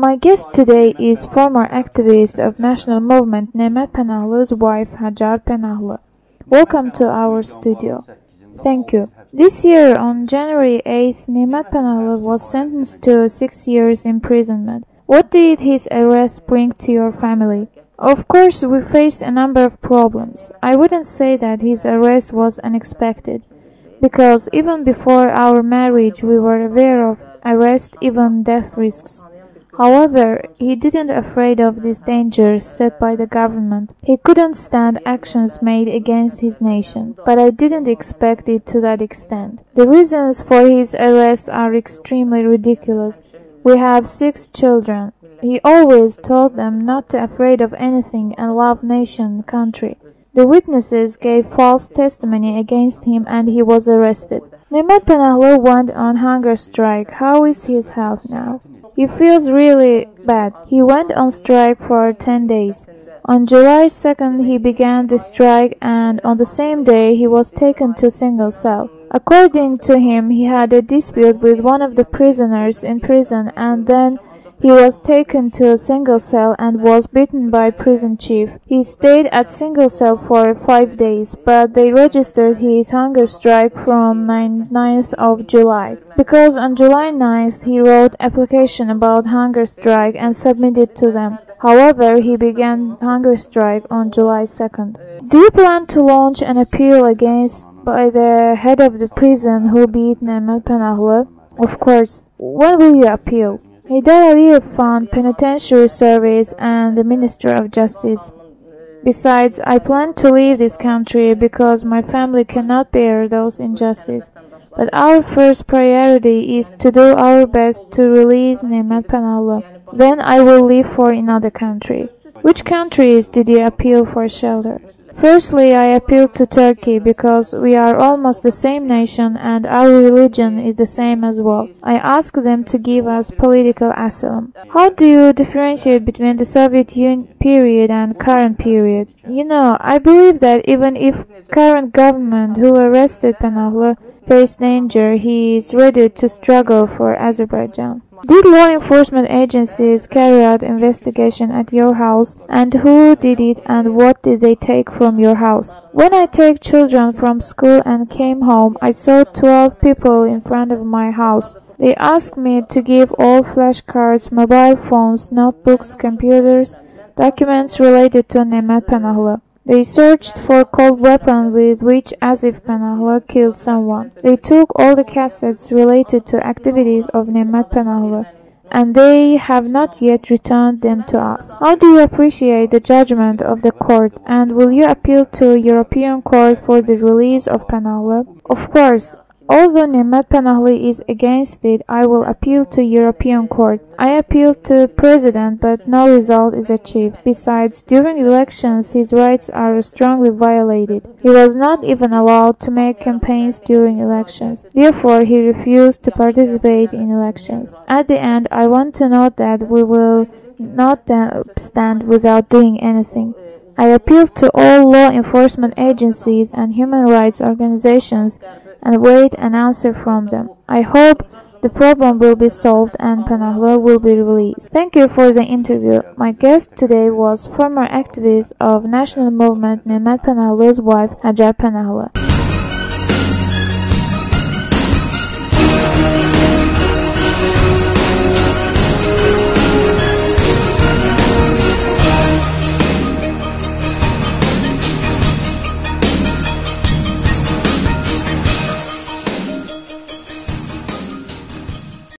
My guest today is former activist of national movement Nemat Panahli's wife Hajar Panahli. Welcome to our studio. Thank you. This year, on January 8th, Nemat Panahli was sentenced to 6 years imprisonment. What did his arrest bring to your family? Of course, we faced a number of problems. I wouldn't say that his arrest was unexpected, because even before our marriage we were aware of arrest, even death risks. However, he didn't afraid of these dangers set by the government. He couldn't stand actions made against his nation, but I didn't expect it to that extent. The reasons for his arrest are extremely ridiculous. We have 6 children. He always told them not to afraid of anything and love nation, country. The witnesses gave false testimony against him and he was arrested. Nemat Panahli went on hunger strike. How is his health now? He feels really bad. He went on strike for 10 days. On July 2nd he began the strike and on the same day he was taken to single cell. According to him, he had a dispute with one of the prisoners in prison and then he was taken to a single cell and was beaten by prison chief. He stayed at single cell for 5 days, but they registered his hunger strike from 9th of July. Because on July 9th he wrote application about hunger strike and submitted to them. However, he began hunger strike on July 2nd. Do you plan to launch an appeal against by the head of the prison who beat Nemat Panahli? Of course. When will you appeal? Hajar Fund, Penitentiary Service, and the Minister of Justice. Besides, I plan to leave this country because my family cannot bear those injustice. But our first priority is to do our best to release Nemat Panahli. Then I will leave for another country. Which countries did you appeal for shelter? Firstly, I appealed to Turkey because we are almost the same nation and our religion is the same as well. I asked them to give us political asylum. How do you differentiate between the Soviet Union period and current period? You know, I believe that even if current government who arrested Panahli face danger, he is ready to struggle for Azerbaijan. Did law enforcement agencies carry out investigation at your house, and who did it and what did they take from your house? When I take children from school and came home, I saw 12 people in front of my house. They asked me to give all flashcards, mobile phones, notebooks, computers, documents related to Nemat Panahli. They searched for cold weapon with which Asif Panahli killed someone. They took all the cassettes related to activities of Nemat Panahli, and they have not yet returned them to us. How do you appreciate the judgment of the court, and will you appeal to European Court for the release of Panahli? Of course. Although Nemat Panahli is against it, I will appeal to European Court. I appealed to President, but no result is achieved. Besides, during elections, his rights are strongly violated. He was not even allowed to make campaigns during elections. Therefore, he refused to participate in elections. At the end, I want to note that we will not stand without doing anything. I appeal to all law enforcement agencies and human rights organizations and wait an answer from them. I hope the problem will be solved and Panahli will be released. Thank you for the interview. My guest today was former activist of national movement Nemat Panahli's wife Hajar Panahli.